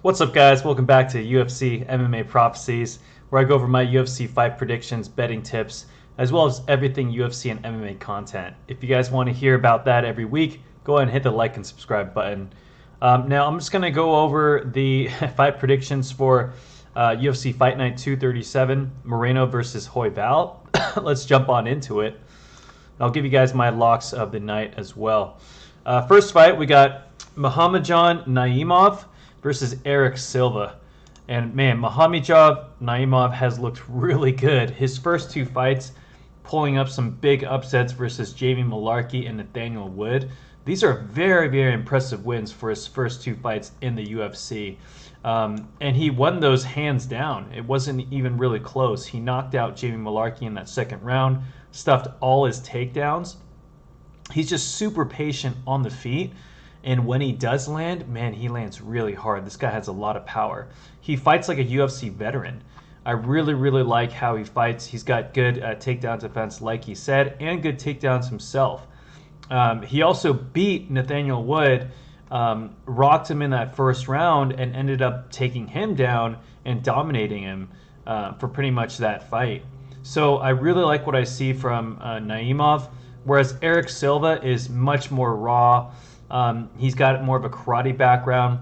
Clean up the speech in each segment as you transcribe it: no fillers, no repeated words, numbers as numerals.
What's up, guys? Welcome back to UFC MMA Prophecies, where I go over my UFC fight predictions, betting tips, as well as everything UFC and MMA content. If you guys want to hear about that every week, go ahead and hit the like and subscribe button. Now, I'm just going to go over the fight predictions for UFC Fight Night 237, Moreno versus Royval. Let's jump on into it. I'll give you guys my locks of the night as well. First fight, we got Muhammadjon Naimov versus Eric Silva. And man, Muhammadjon Naimov has looked really good. His first two fights, pulling up some big upsets versus Jamie Mullarkey and Nathaniel Wood. These are very, very impressive wins for his first two fights in the UFC. And he won those hands down. It wasn't even really close. He knocked out Jamie Mullarkey in that second round, stuffed all his takedowns. He's just super patient on the feet. And when he does land, man, he lands really hard. This guy has a lot of power. He fights like a UFC veteran. I really, really like how he fights. He's got good takedown defense, like he said, and good takedowns himself. He also beat Nathaniel Wood, rocked him in that first round, and ended up taking him down and dominating him for pretty much that fight. So I really like what I see from Naimov, whereas Eric Silva is much more raw. He's got more of a karate background,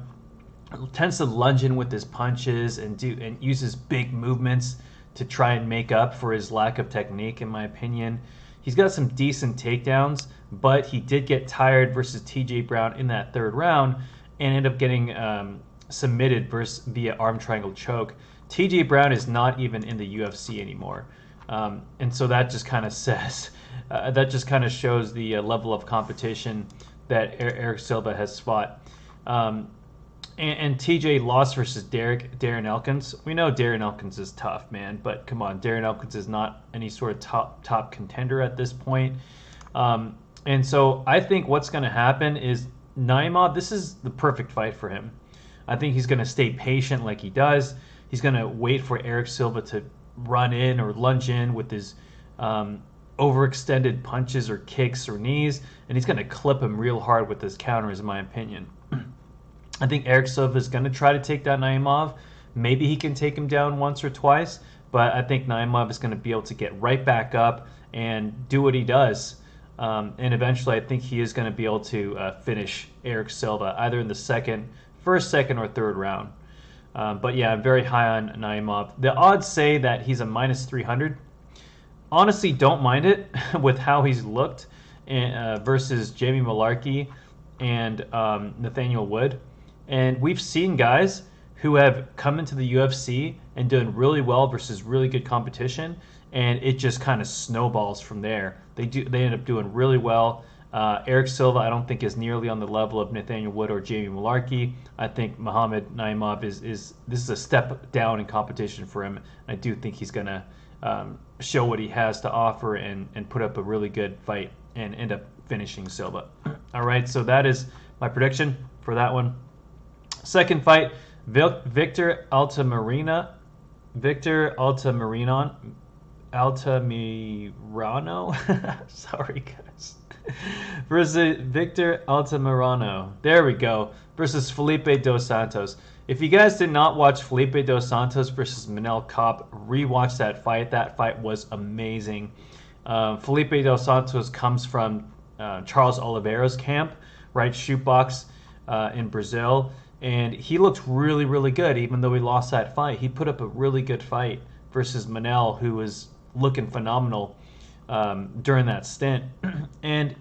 tends to lunge in with his punches and uses big movements to try and make up for his lack of technique, in my opinion. He's got some decent takedowns, but he did get tired versus TJ Brown in that third round and ended up getting submitted via arm triangle choke. TJ Brown is not even in the UFC anymore. And so that just kind of shows the level of competition that Eric Silva has fought. And TJ lost versus Darren Elkins. We know Darren Elkins is tough, man, but come on, Darren Elkins is not any sort of top contender at this point. And so I think what's going to happen is Naimov, this is the perfect fight for him. I think he's going to stay patient like he does. He's going to wait for Eric Silva to run in or lunge in with his overextended punches or kicks or knees, and he's going to clip him real hard with his counters, in my opinion. I think Eric Silva is going to try to take down Naimov. Maybe he can take him down once or twice, but I think Naimov is going to be able to get right back up and do what he does. And eventually I think he is going to be able to finish Eric Silva, either in the first, second, or third round. But yeah, I'm very high on Naimov. The odds say that he's a minus 300. Honestly, don't mind it with how he's looked versus Jamie Mullarkey and Nathaniel Wood. And we've seen guys who have come into the UFC and done really well versus really good competition, and it just kind of snowballs from there. They end up doing really well. Eric Silva, I don't think, is nearly on the level of Nathaniel Wood or Jamie Mullarkey. I think Muhammad Naimov this is a step down in competition for him. I do think he's going to show what he has to offer and put up a really good fight and end up finishing Silva. All right, so that is my prediction for that one. Second fight, Victor Altamirano sorry guys, versus Victor Altamirano. There we go. Versus Felipe Dos Santos. If you guys did not watch Felipe Dos Santos versus Manel Kape, rewatch that fight. That fight was amazing. Felipe Dos Santos comes from Charles Oliveira's camp, right? Shootbox in Brazil. And he looked really, really good, even though he lost that fight. He put up a really good fight versus Manel, who was looking phenomenal during that stint. And,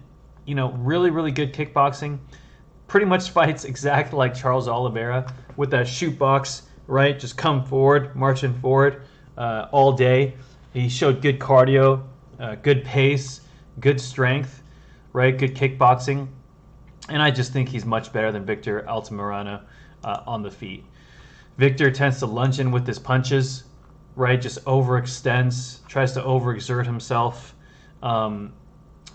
really, really good kickboxing. Pretty much fights exactly like Charles Oliveira with that shoot box, right? Just come forward, marching forward all day. He showed good cardio, good pace, good strength, right? Good kickboxing. And I just think he's much better than Victor Altamirano on the feet. Victor tends to lunge in with his punches, right? Just overextends, tries to overexert himself. And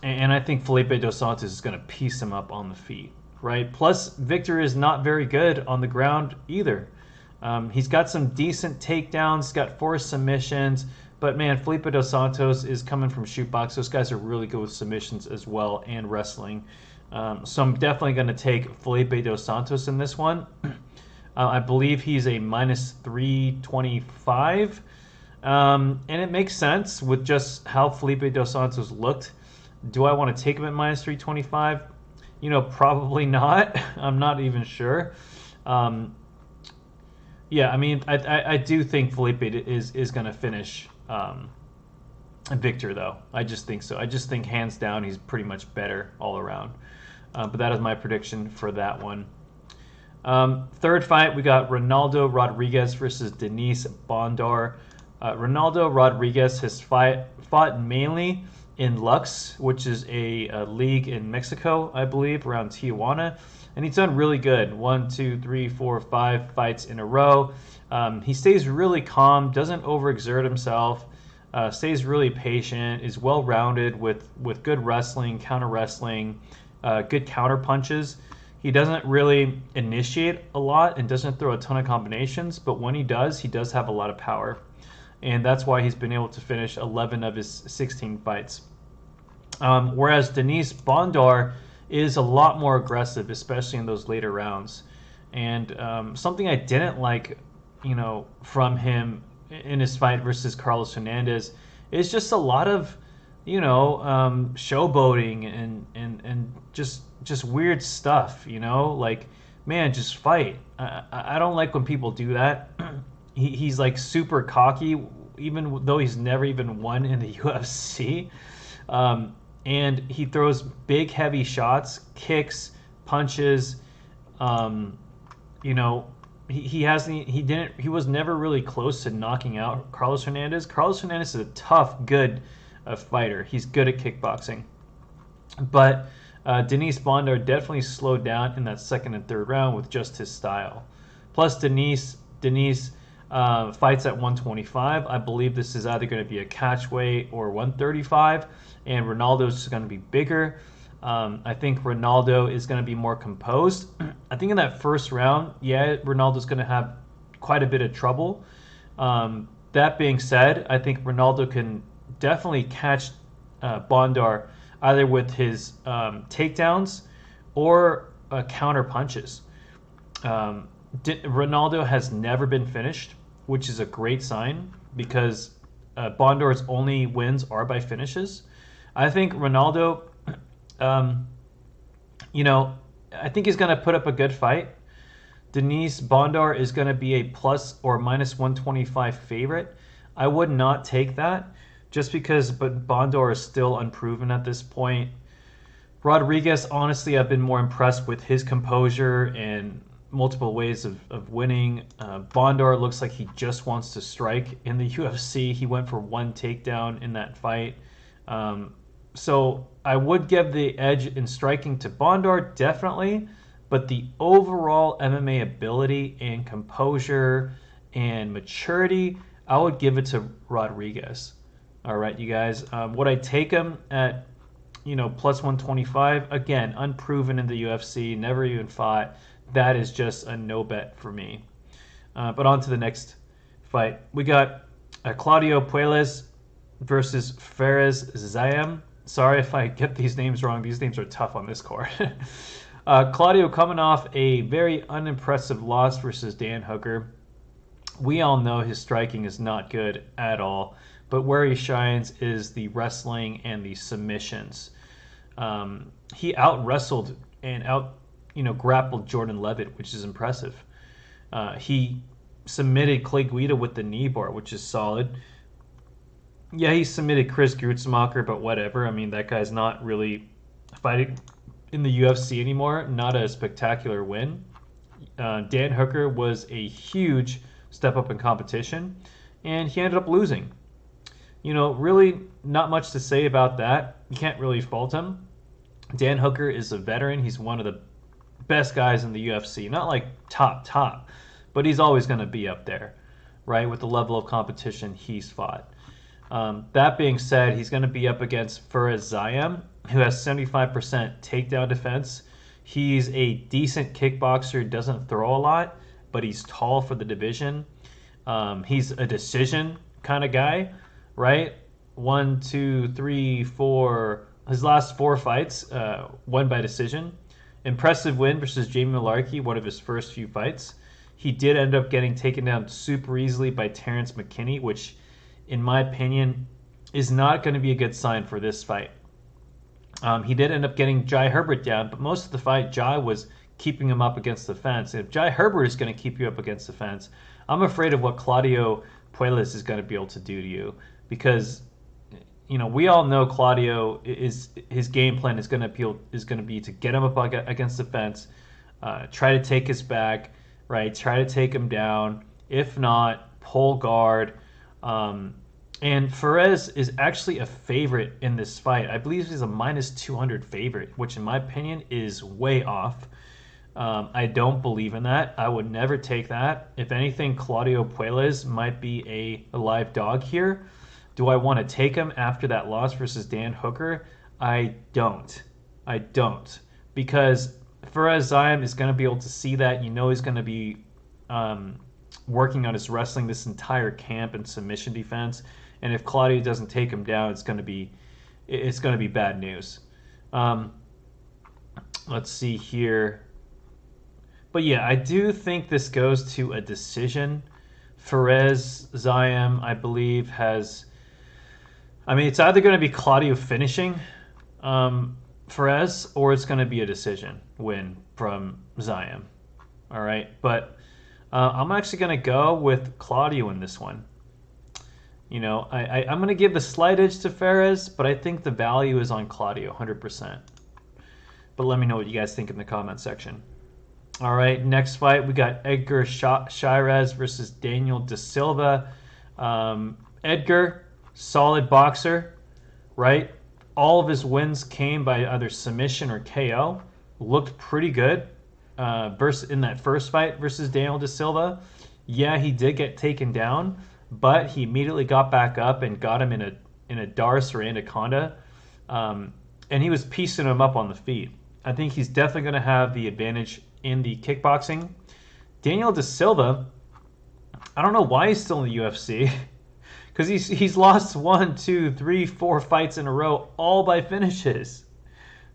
I think Felipe Dos Santos is going to piece him up on the feet, right? Plus, Victor is not very good on the ground either. He's got some decent takedowns, he's got 4 submissions, but man, Felipe Dos Santos is coming from shootbox. Those guys are really good with submissions as well and wrestling. So I'm definitely going to take Felipe Dos Santos in this one. I believe he's a minus 325. And it makes sense with just how Felipe Dos Santos looked. Do I want to take him at minus 325? Probably not. I'm not even sure. Yeah, I mean, I do think Felipe is going to finish victor, though. I just think so. I just think hands down he's pretty much better all around. But that is my prediction for that one. Third fight, we got Ronaldo Rodriguez versus Denise Bondar. Ronaldo Rodriguez has fought mainly in Lux, which is a league in Mexico, I believe, around Tijuana. And he's done really good. 1, 2, 3, 4, 5 fights in a row. He stays really calm, doesn't overexert himself, stays really patient, is well-rounded with good wrestling, counter wrestling, good counter punches. He doesn't really initiate a lot and doesn't throw a ton of combinations, but when he does have a lot of power. And that's why he's been able to finish 11 of his 16 fights. Whereas Denise Bondar is a lot more aggressive, especially in those later rounds. And something I didn't like, from him in his fight versus Carlos Hernandez is just a lot of, showboating and just weird stuff, like, man, just fight. I don't like when people do that. He's like super cocky, even though he's never even won in the UFC. And he throws big, heavy shots, kicks, punches. He was never really close to knocking out Carlos Hernandez. Carlos Hernandez is a tough, good fighter. He's good at kickboxing. But Denise Bondar definitely slowed down in that second and third round with just his style. Plus, Denise fights at 125. I believe this is either going to be a catch weight or 135, and Ronaldo's going to be bigger. I think Ronaldo is going to be more composed. I think in that first round, Ronaldo's going to have quite a bit of trouble. That being said, I think Ronaldo can definitely catch Bondar either with his takedowns or counter punches. Ronaldo has never been finished, which is a great sign because Bondar's only wins are by finishes. I think Ronaldo, I think he's going to put up a good fight. Denise Bondar is going to be a plus or minus 125 favorite. I would not take that just because Bondar is still unproven at this point. Rodriguez, honestly, I've been more impressed with his composure and multiple ways of winning. Bondar looks like he just wants to strike in the UFC. He went for one takedown in that fight. So I would give the edge in striking to Bondar, definitely, but the overall MMA ability and composure and maturity, I would give it to Rodriguez. All right, you guys. Would I take him at, plus 125? Again, unproven in the UFC, never even fought. That is just a no bet for me. But on to the next fight. We got Claudio Puelles versus Fares Zayem. Sorry if I get these names wrong. These names are tough on this card. Claudio coming off a very unimpressive loss versus Dan Hooker. We all know his striking is not good at all, but where he shines is the wrestling and the submissions. He out-wrestled and grappled Jordan Levitt, which is impressive. He submitted Clay Guida with the knee bar, which is solid. Yeah, he submitted Chris Grutzmacher, but whatever. I mean, that guy's not really fighting in the UFC anymore. Not a spectacular win. Dan Hooker was a huge step up in competition, and he ended up losing. Really not much to say about that. You can't really fault him. Dan Hooker is a veteran. He's one of the best guys in the UFC. Not like top, but he's always going to be up there, right, with the level of competition he's fought. That being said, he's going to be up against Fares Zayem, who has 75% takedown defense. He's a decent kickboxer, doesn't throw a lot, but he's tall for the division. He's a decision kind of guy, right? 1, 2, 3, 4. His last 4 fights, won by decision. Impressive win versus Jamie Malarkey, one of his first few fights. He did end up getting taken down super easily by Terrence McKinney, which, in my opinion, is not going to be a good sign for this fight. He did end up getting Jai Herbert down, but most of the fight, Jai was keeping him up against the fence. And if Jai Herbert is going to keep you up against the fence, I'm afraid of what Claudio Puelles is going to be able to do to you, because we all know Claudio his game plan is going to be to get him up against the fence, try to take his back, right? Try to take him down. If not, pull guard. And Perez is actually a favorite in this fight. I believe he's a -200 favorite, which in my opinion is way off. I don't believe in that. I would never take that. If anything, Claudio Puelles might be a live dog here. Do I want to take him after that loss versus Dan Hooker? I don't. Because Fares Ziam is going to be able to see that. He's going to be working on his wrestling this entire camp and submission defense. And if Claudio doesn't take him down, it's going to be bad news. Let's see here. But yeah, I do think this goes to a decision. Fares Ziam, I believe, has... it's either going to be Claudio finishing Fares, or it's going to be a decision win from Ziam. All right, but I'm actually going to go with Claudio in this one. I'm going to give the slight edge to Fares, but I think the value is on Claudio, 100%. But let me know what you guys think in the comment section. All right, next fight, we got Edgar Chairez versus Daniel Da Silva. Edgar, solid boxer, right? All of his wins came by either submission or KO. Looked pretty good in that first fight versus Daniel Da Silva. Yeah, he did get taken down, but he immediately got back up and got him in a Darce or Anaconda, and he was piecing him up on the feet. I think he's definitely going to have the advantage in the kickboxing. Daniel Da Silva, I don't know why he's still in the UFC, because he's lost 1, 2, 3, 4 fights in a row, all by finishes.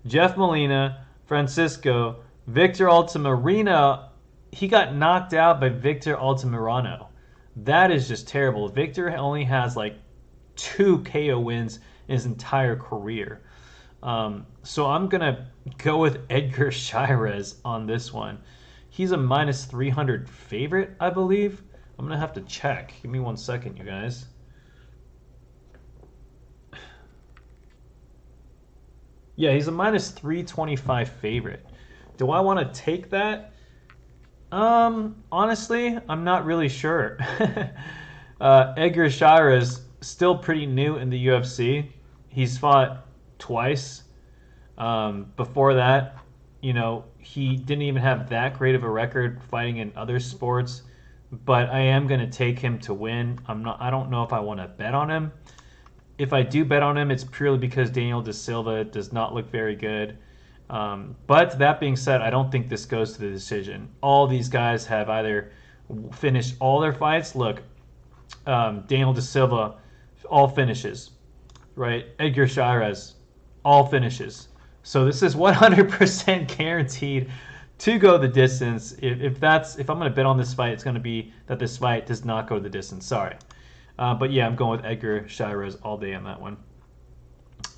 Jeff Molina, Francisco, Victor Altamirano, he got knocked out by Victor Altamirano. That is just terrible. Victor only has like 2 KO wins in his entire career. So I'm going to go with Edgar Chairez on this one. He's a -300 favorite, I believe. I'm going to have to check. Give me 1 second, you guys. Yeah, he's a -325 favorite. Do I want to take that? Honestly, I'm not really sure. Edgar Chairez, still pretty new in the UFC. He's fought twice. Before that, he didn't even have that great of a record fighting in other sports. But I am going to take him to win. I don't know if I want to bet on him. If I do bet on him, it's purely because Daniel Da Silva does not look very good. But that being said, I don't think this goes to the decision. All these guys have either finished all their fights. Look, Daniel Da Silva, all finishes, right? Edgar Chairez, all finishes. So this is 100% guaranteed to go the distance. If I'm going to bet on this fight, it's going to be that this fight does not go the distance. Sorry. But yeah, I'm going with Edgar Chairez all day on that one.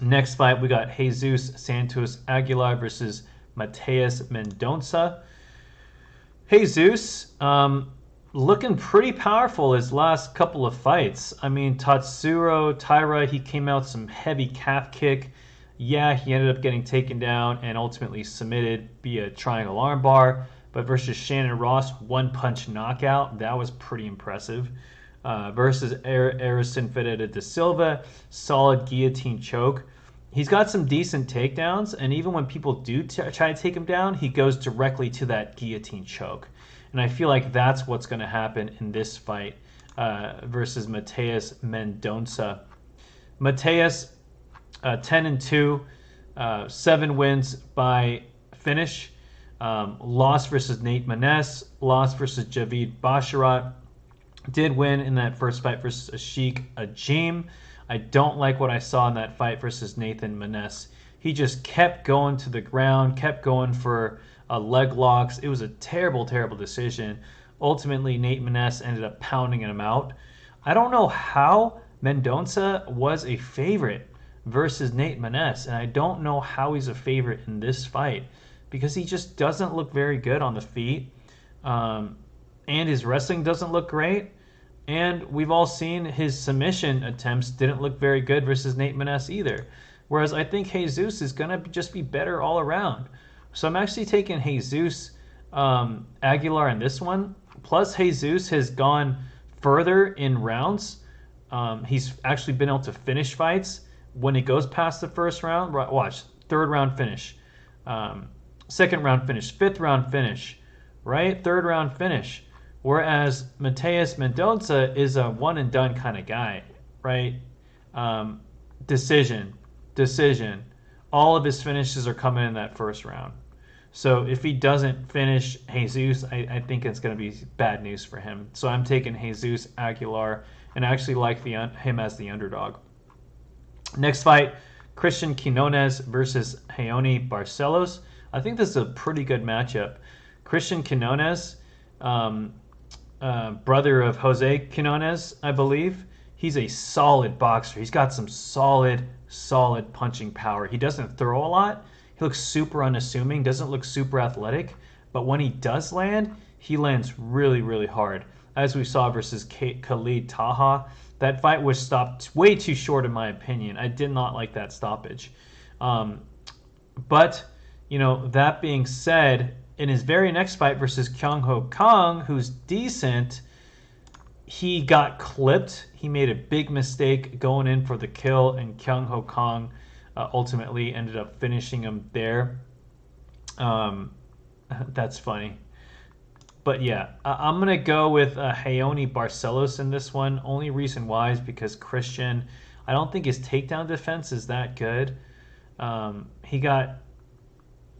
Next fight, we got Jesus Santos Aguilar versus Mateus Mendonça. Jesus, looking pretty powerful his last couple of fights. Tatsuro Taira, he came out some heavy calf kick. Yeah, he ended up getting taken down and ultimately submitted via triangle armbar. But versus Shannon Ross, 1-punch knockout. That was pretty impressive. Versus Erison Ferreira da Silva, solid guillotine choke. He's got some decent takedowns, and even when people do try to take him down, he goes directly to that guillotine choke. And I feel like that's what's going to happen in this fight versus Mateus Mendonça. Mateus, 10-2, 7 wins by finish. Loss versus Nate Maness, loss versus Javid Basharat. Did win in that first fight versus Ashik Ajim. I don't like what I saw in that fight versus Nathan Maness. He just kept going to the ground, kept going for leg locks. It was a terrible, terrible decision. Ultimately, Nate Maness ended up pounding him out. I don't know how Mendonça was a favorite versus Nate Maness, and I don't know how he's a favorite in this fight because he just doesn't look very good on the feet, and his wrestling doesn't look great. And we've all seen his submission attempts didn't look very good versus Nate Maness either. Whereas I think Jesus is going to just be better all around. So I'm actually taking Jesus Aguilar in this one. Plus, Jesus has gone further in rounds. He's actually been able to finish fights when it goes past the first round. Watch, third round finish, second round finish, fifth round finish, right? Third round finish. Whereas Mateus Mendonça is a one and done kind of guy, right? Decision. All of his finishes are coming in that first round. So if he doesn't finish Jesus, I think it's going to be bad news for him. So I'm taking Jesus Aguilar, and I actually like him as the underdog. Next fight, Christian Quinones versus Raoni Barcelos. I think this is a pretty good matchup. Christian Quinones, brother of Jose Quinones, I believe. He's a solid boxer. He's got some solid punching power. He doesn't throw a lot. He looks super unassuming, doesn't look super athletic, but when he does land, he lands really, really hard. As we saw versus Khalid Taha, that fight was stopped way too short in my opinion. I did not like that stoppage. But, that being said, in his very next fight versus Kyung Ho Kang, who's decent, he got clipped. He made a big mistake going in for the kill, and Kyung Ho Kang ultimately ended up finishing him there. That's funny. But yeah, I'm going to go with Raoni Barcelos in this one. Only reason why is because Christian, I don't think his takedown defense is that good. He got,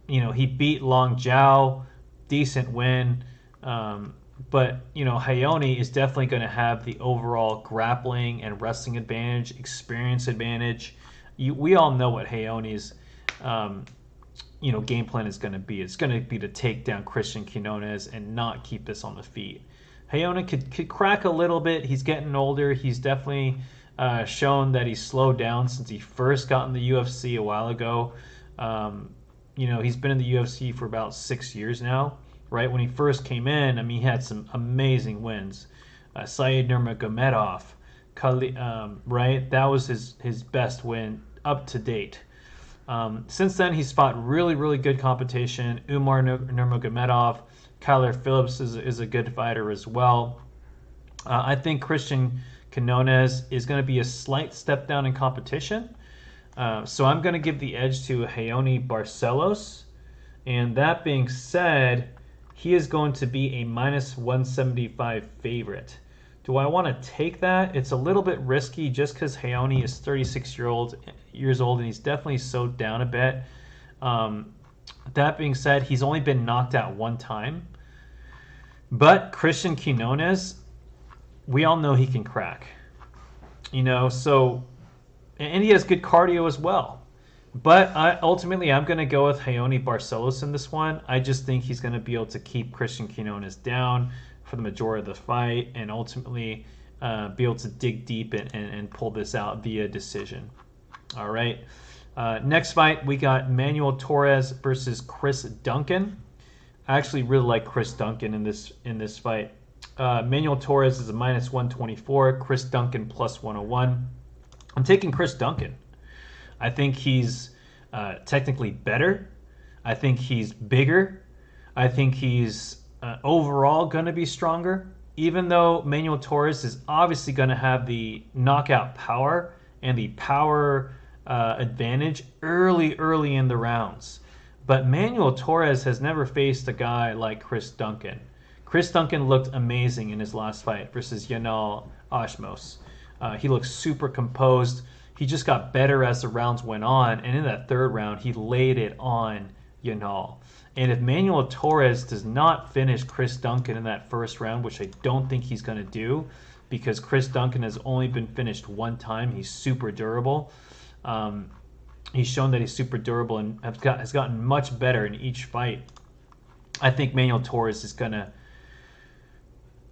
he beat Long Jiao, decent win. But, Raoni is definitely going to have the overall grappling and wrestling advantage, experience advantage. We all know what Raoni's, game plan is going to be. It's going to be to take down Christian Quinones and not keep this on the feet. Raoni could crack a little bit. He's getting older. He's definitely shown that he's slowed down since he first got in the UFC a while ago. He's been in the UFC for about 6 years now. Right when he first came in, he had some amazing wins. Said Nurmagomedov, right? That was his best win up to date. Since then, he's fought really, really good competition. Umar Nurmagomedov, Kyler Phillips is a good fighter as well. I think Christian Quinones is going to be a slight step down in competition. So I'm going to give the edge to Raoni Barcelos. And that being said, he is going to be a minus 175 favorite. Do I want to take that? It's a little bit risky just because Raoni is 36 years old and he's definitely slowed down a bit. That being said, he's only been knocked out one time. But Christian Quinones, we all know he can crack. So, and he has good cardio as well. But ultimately, I'm going to go with Raoni Barcelos in this one. I just think he's going to be able to keep Christian Quinones down for the majority of the fight and ultimately be able to dig deep and pull this out via decision. All right. Next fight, we got Manuel Torres versus Chris Duncan. I actually really like Chris Duncan in this fight. Manuel Torres is a minus 124. Chris Duncan plus 101. I'm taking Chris Duncan. I think he's technically better. I think he's bigger. I think he's overall going to be stronger. Even though Manuel Torres is obviously going to have the knockout power and the power advantage early in the rounds. But Manuel Torres has never faced a guy like Chris Duncan. Chris Duncan looked amazing in his last fight versus Yanal Ashmos. He looked super composed. He just got better as the rounds went on, and in that third round, he laid it on Yanal. And if Manuel Torres does not finish Chris Duncan in that first round, which I don't think he's going to do, because Chris Duncan has only been finished one time, he's super durable. He's shown that he's super durable and has gotten much better in each fight. I think Manuel Torres is going to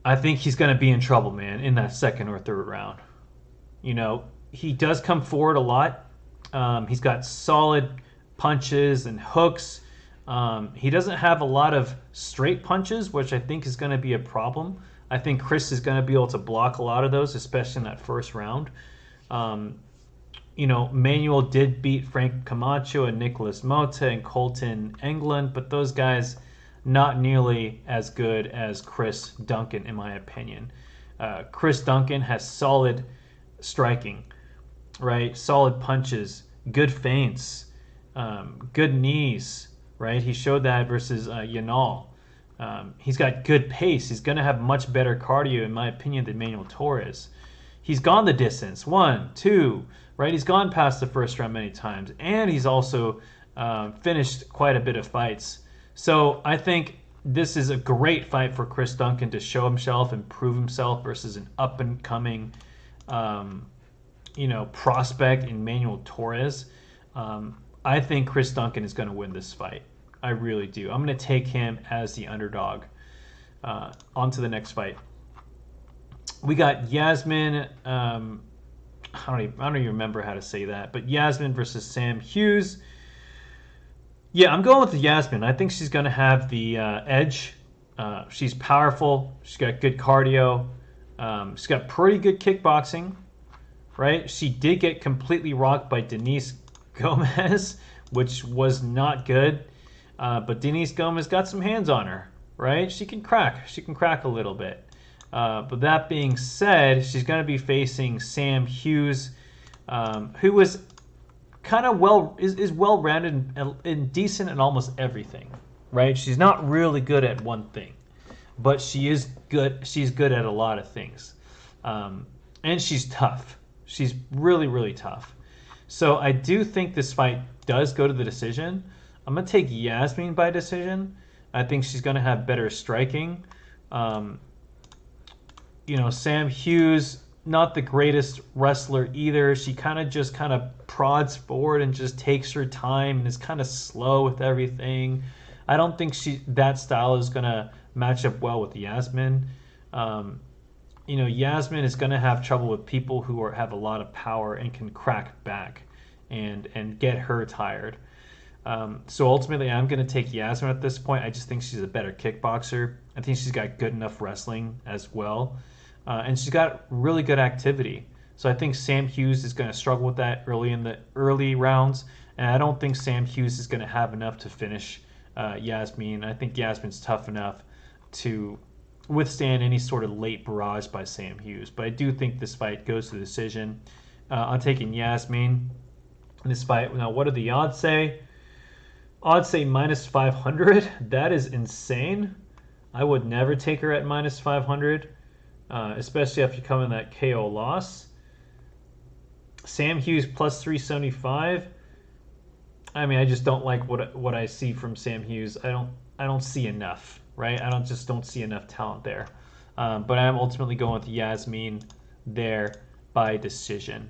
I think he's going to be in trouble, man, in that second or third round. You know, he does come forward a lot. He's got solid punches and hooks. He doesn't have a lot of straight punches, which I think is going to be a problem. I think Chris is going to be able to block a lot of those, especially in that first round. Manuel did beat Frank Camacho and Nicholas Mota and Colton England, but those guys not nearly as good as Chris Duncan, in my opinion. Chris Duncan has solid striking, right? Solid punches, good feints, good knees, right? He showed that versus Yanal. He's got good pace. He's going to have much better cardio, in my opinion, than Manuel Torres. He's gone the distance, 1, 2, right? He's gone past the first round many times, and he's also finished quite a bit of fights. So I think this is a great fight for Chris Duncan to show himself and prove himself versus an up-and-coming, prospect in Manuel Torres. I think Chris Duncan is going to win this fight. I really do. I'm going to take him as the underdog. On to the next fight. We got Yasmin. I don't even remember how to say that, but Yasmin versus Sam Hughes. Yeah, I'm going with Yasmin. I think she's going to have the edge. She's powerful. She's got good cardio. She's got pretty good kickboxing, right? She did get completely rocked by Denise Gomez, which was not good. But Denise Gomez got some hands on her, right? She can crack. She can crack a little bit. But that being said, she's going to be facing Sam Hughes, who was kind of is well-rounded and decent in almost everything, right? She's not really good at one thing, but she is good. She's good at a lot of things, and she's tough. She's really, really tough. So I do think this fight does go to the decision. I'm going to take Yasmin by decision. I think she's going to have better striking. Sam Hughes, not the greatest wrestler either. She kind of prods forward and just takes her time and is kind of slow with everything. I don't think that style is going to match up well with Yasmin. Yasmin is going to have trouble with people who have a lot of power and can crack back and get her tired. So ultimately, I'm going to take Yasmin at this point. I just think she's a better kickboxer. I think she's got good enough wrestling as well. And she's got really good activity. So I think Sam Hughes is going to struggle with that in the early rounds. And I don't think Sam Hughes is going to have enough to finish Yasmin. I think Yasmin's tough enough to withstand any sort of late barrage by Sam Hughes. But I do think this fight goes to the decision. I'm taking Yasmin in this fight. Now, what do the odds say? Odds say minus 500. That is insane. I would never take her at minus 500, especially after coming that KO loss. Sam Hughes plus 375. I mean, I just don't like what I see from Sam Hughes. I don't see enough, right? I don't see enough talent there. But I'm ultimately going with Yasmin there by decision.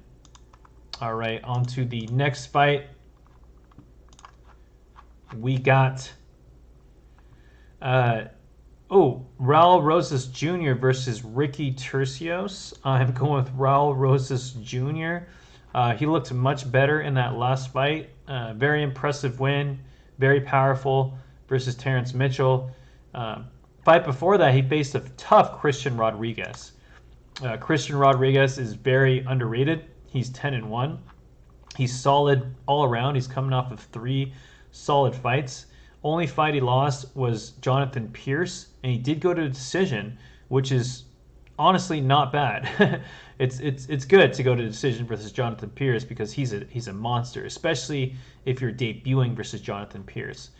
All right, on to the next fight. We got Raul Rosas Jr. versus Ricky Tercios. I'm going with Raul Rosas Jr. He looked much better in that last fight. Very impressive win. Very powerful versus Terrence Mitchell. Fight before that, he faced a tough Christian Rodriguez. Christian Rodriguez is very underrated. He's 10-1. He's solid all around. He's coming off of 3 solid fights. Only fight he lost was Jonathan Pierce, and he did go to a decision, which is honestly not bad. It's good to go to a decision versus Jonathan Pierce because he's a monster, especially if you're debuting versus Jonathan Pierce.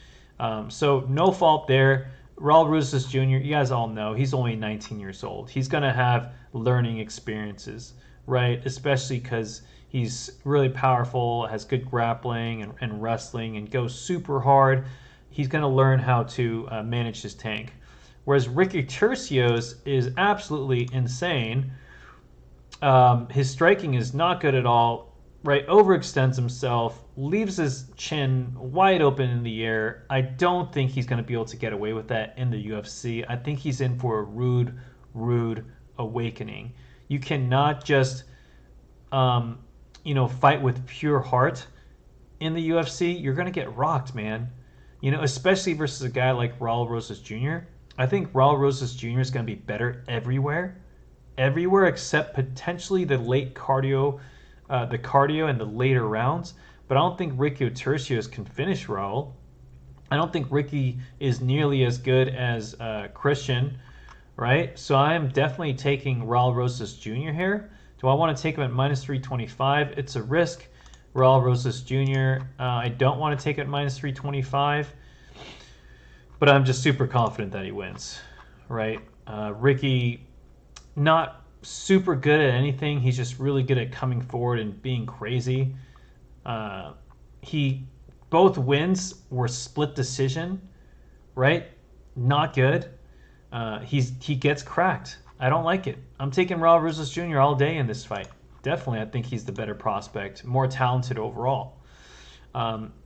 So no fault there. Raul Rosas Jr., you guys all know, he's only 19 years old. He's going to have learning experiences, right? Especially because he's really powerful, has good grappling and wrestling, and goes super hard. He's going to learn how to manage his tank. Whereas Ricky Tercios is absolutely insane. His striking is not good at all, right? Overextends himself, leaves his chin wide open in the air. I don't think he's going to be able to get away with that in the UFC. I think he's in for a rude rude awakening. You cannot just, fight with pure heart in the UFC. You're going to get rocked, man. Especially versus a guy like Raul Rosas Jr. I think Raul Rosas Jr. is going to be better everywhere except potentially the cardio and the later rounds. But I don't think Ricky Tercios can finish Raul. I don't think Ricky is nearly as good as Christian, right? So I am definitely taking Raul Rosas Jr. here. Do I want to take him at minus 325? It's a risk. Raul Rosas Jr. I don't want to take it at minus 325, but I'm just super confident that he wins, right? Ricky, not super good at anything. He's just really good at coming forward and being crazy. Both wins were split decision, right? Not good. He gets cracked. I don't like it. I'm taking Raul Rosas Jr. all day in this fight. Definitely, I think he's the better prospect, more talented overall.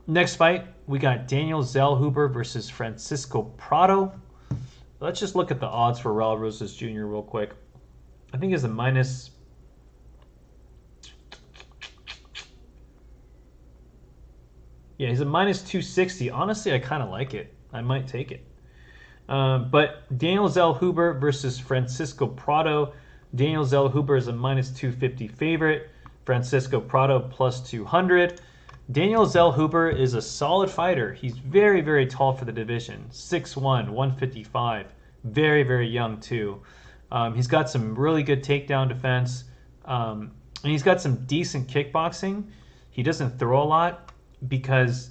Next fight, we got Daniel Zellhuber versus Francisco Prado. Let's just look at the odds for Raul Rosas Jr. real quick. I think it's a minus... Yeah, he's a minus 260. Honestly, I kind of like it. I might take it. But Daniel Zellhuber versus Francisco Prado. Daniel Zellhuber is a minus 250 favorite. Francisco Prado plus 200. Daniel Zellhuber is a solid fighter. He's very, very tall for the division. 6'1", 155. Very, very young too. He's got some really good takedown defense. And he's got some decent kickboxing. He doesn't throw a lot because,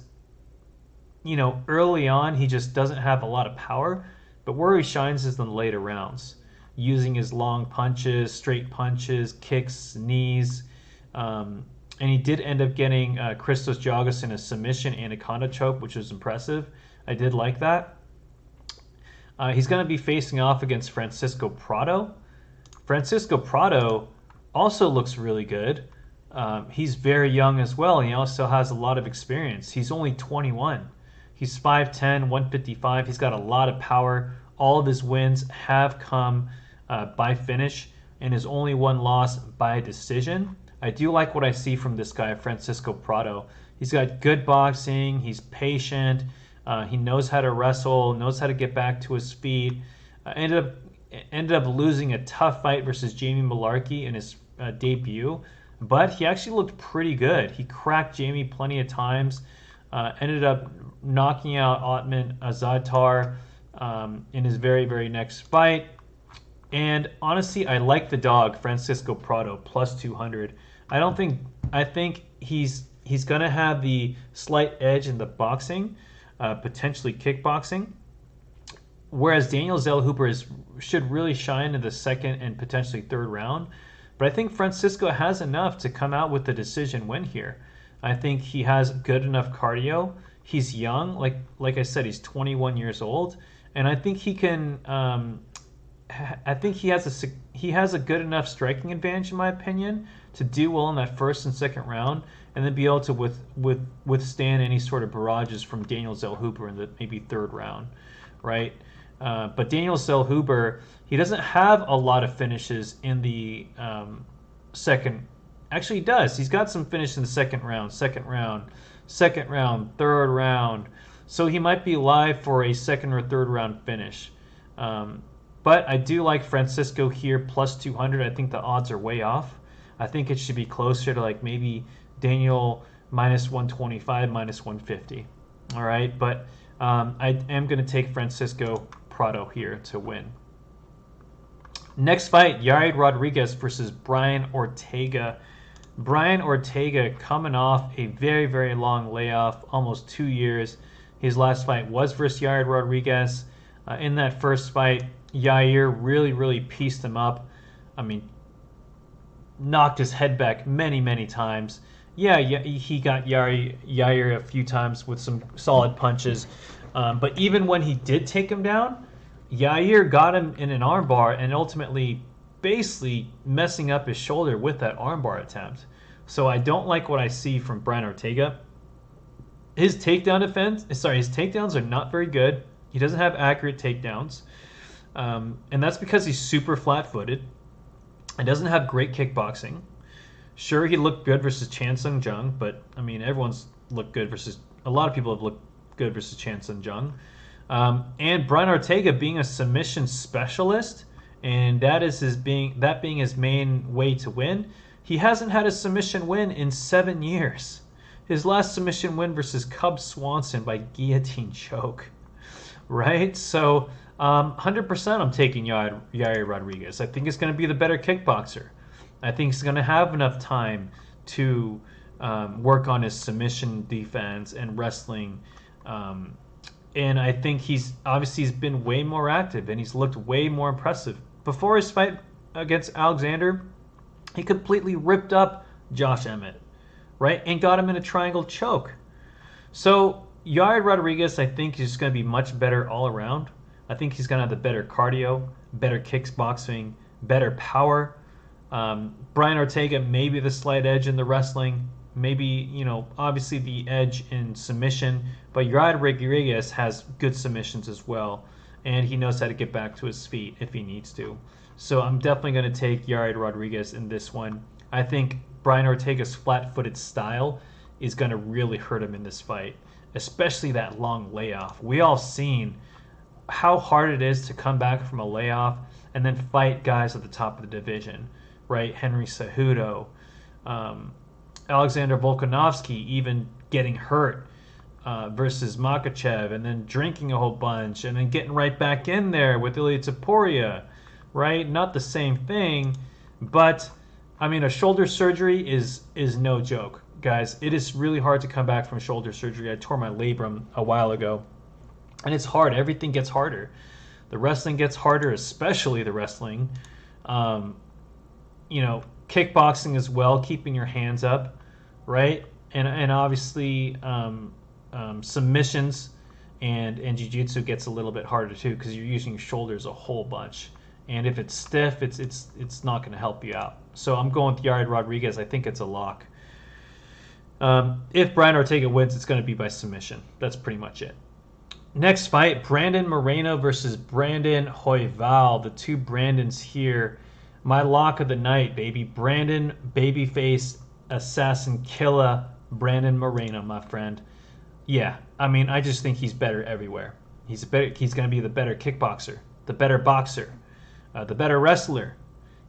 early on he just doesn't have a lot of power. But where he shines is in the later rounds, using his long punches, straight punches, kicks, knees. And he did end up getting Christos Giagos in a submission anaconda choke, which was impressive. I did like that. He's going to be facing off against Francisco Prado. Francisco Prado also looks really good. He's very young as well, and he also has a lot of experience. He's only 21. He's 5'10", 155. He's got a lot of power. All of his wins have come by finish, and his only one loss by decision. I do like what I see from this guy, Francisco Prado. He's got good boxing. He's patient. He knows how to wrestle, knows how to get back to his feet. Ended up losing a tough fight versus Jamie Malarkey in his debut, but he actually looked pretty good. He cracked Jamie plenty of times. Ended up knocking out Otman Azaitar in his very, very next fight. And honestly, I like the dog, Francisco Prado, plus 200. I think he's going to have the slight edge in the boxing, potentially kickboxing. Whereas Daniel Zellhuber should really shine in the second and potentially third round. But I think Francisco has enough to come out with the decision win here. I think he has good enough cardio. He's young, like I said, he's 21 years old, and I think he can. I think he has a good enough striking advantage, in my opinion, to do well in that first and second round, and then be able to withstand any sort of barrages from Daniel Zellhuber in the maybe third round, right? But Daniel Zellhuber, he doesn't have a lot of finishes in the second. Actually, he does. He's got some finish in the second round, third round. So he might be live for a second or third round finish. But I do like Francisco here, plus 200. I think the odds are way off. I think it should be closer to like maybe Daniel minus 125, minus 150. All right, but I am going to take Francisco Prado here to win. Next fight, Yair Rodriguez versus Brian Ortega. Brian Ortega coming off a very, very long layoff, almost 2 years. His last fight was versus Yair Rodriguez. In that first fight, Yair really, really pieced him up. I mean, knocked his head back many, many times. Yeah, he got Yair a few times with some solid punches. But even when he did take him down, Yair got him in an armbar and ultimately basically messing up his shoulder with that armbar attempt. So I don't like what I see from Brian Ortega. His takedowns are not very good. He doesn't have accurate takedowns. And that's because he's super flat-footed and doesn't have great kickboxing. Sure, he looked good versus Chan Sung Jung, but I mean, everyone's looked good versus a lot of people have looked good versus Chan Sung Jung. And Brian Ortega being a submission specialist, and that being his main way to win. He hasn't had a submission win in 7 years. His last submission win versus Cub Swanson by guillotine choke, right? So 100% I'm taking Yair Rodriguez. I think he's going to be the better kickboxer. I think he's going to have enough time to work on his submission defense and wrestling. And I think he's been way more active and he's looked way more impressive. Before his fight against Alexander, he completely ripped up Josh Emmett, right? And got him in a triangle choke. So Yair Rodriguez, I think, is going to be much better all around. I think he's going to have the better cardio, better kickboxing, better power. Brian Ortega, maybe the slight edge in the wrestling, maybe, obviously the edge in submission, but Yair Rodriguez has good submissions as well, and he knows how to get back to his feet if he needs to. So I'm definitely going to take Yair Rodriguez in this one. I think Brian Ortega's flat-footed style is going to really hurt him in this fight, especially that long layoff. We all seen how hard it is to come back from a layoff and then fight guys at the top of the division, right? Henry Cejudo, Alexander Volkanovski even getting hurt versus Makachev, and then drinking a whole bunch, and then getting right back in there with Ilia Topuria, right? Not the same thing, but I mean, a shoulder surgery is no joke, guys. It is really hard to come back from shoulder surgery. I tore my labrum a while ago, and it's hard. Everything gets harder. The wrestling gets harder, especially the wrestling. Kickboxing as well, keeping your hands up, right? And obviously submissions and jiu-jitsu gets a little bit harder too, because you're using your shoulders a whole bunch. And if it's stiff, it's not going to help you out. So I'm going with Yair Rodriguez. I think it's a lock. If Brian Ortega wins, it's going to be by submission. That's pretty much it. Next fight, Brandon Moreno versus Brandon Royval. The two Brandons here. My lock of the night, baby. Brandon, babyface, assassin, killer, Brandon Moreno, my friend. Yeah, I mean, I just think he's better everywhere. He's going to be the better kickboxer, the better boxer, the better wrestler.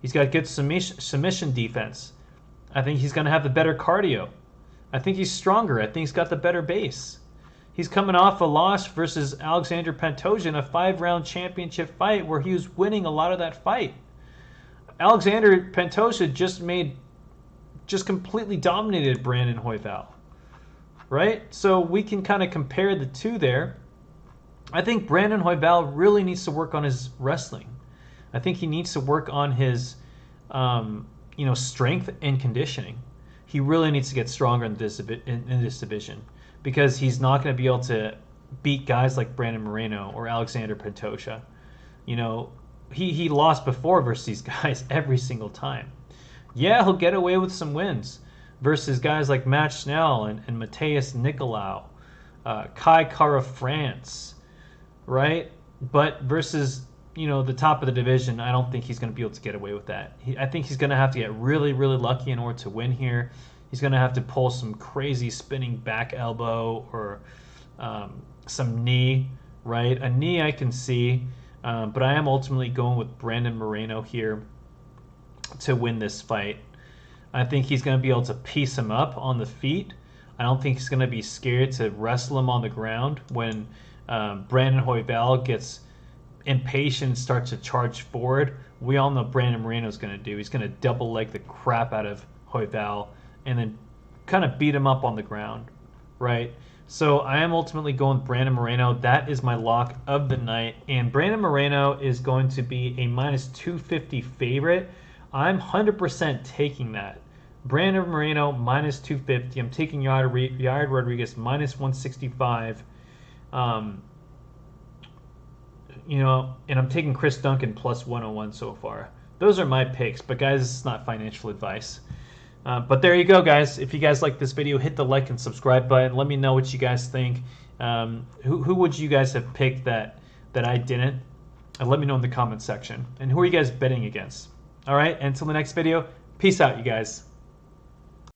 He's got good submission defense. I think he's going to have the better cardio. I think he's stronger. I think he's got the better base. He's coming off a loss versus Alexander Pantoja in a 5-round championship fight where he was winning a lot of that fight. Alexander Pantoja just completely dominated Brandon Royval, right? So we can kind of compare the two there. I think Brandon Royval really needs to work on his wrestling. I think he needs to work on his, strength and conditioning. He really needs to get stronger in this division, because he's not going to be able to beat guys like Brandon Moreno or Alexander Pantoja. He lost before versus these guys every single time. Yeah, he'll get away with some wins versus guys like Matt Schnell and Mateus Nicolau, Kai Kara France, right? But versus, the top of the division, I don't think he's going to be able to get away with that. I think he's going to have to get really, really lucky in order to win here. He's going to have to pull some crazy spinning back elbow or some knee, right? A knee I can see, but I am ultimately going with Brandon Moreno here to win this fight. I think he's going to be able to piece him up on the feet. I don't think he's going to be scared to wrestle him on the ground when Brandon Royval gets impatient and starts to charge forward. We all know Brandon Moreno's going to do. He's going to double leg the crap out of Royval and then kind of beat him up on the ground, right? So I am ultimately going with Brandon Moreno. That is my lock of the night. And Brandon Moreno is going to be a minus 250 favorite. I'm 100% taking that. Brandon Moreno, minus 250. I'm taking Yair Rodriguez, minus 165. And I'm taking Chris Duncan, plus 101 so far. Those are my picks, but guys, this is not financial advice. But there you go, guys. If you guys like this video, hit the like and subscribe button. Let me know what you guys think. Who would you guys have picked that I didn't? And let me know in the comments section. And who are you guys betting against? All right, until the next video, peace out, you guys.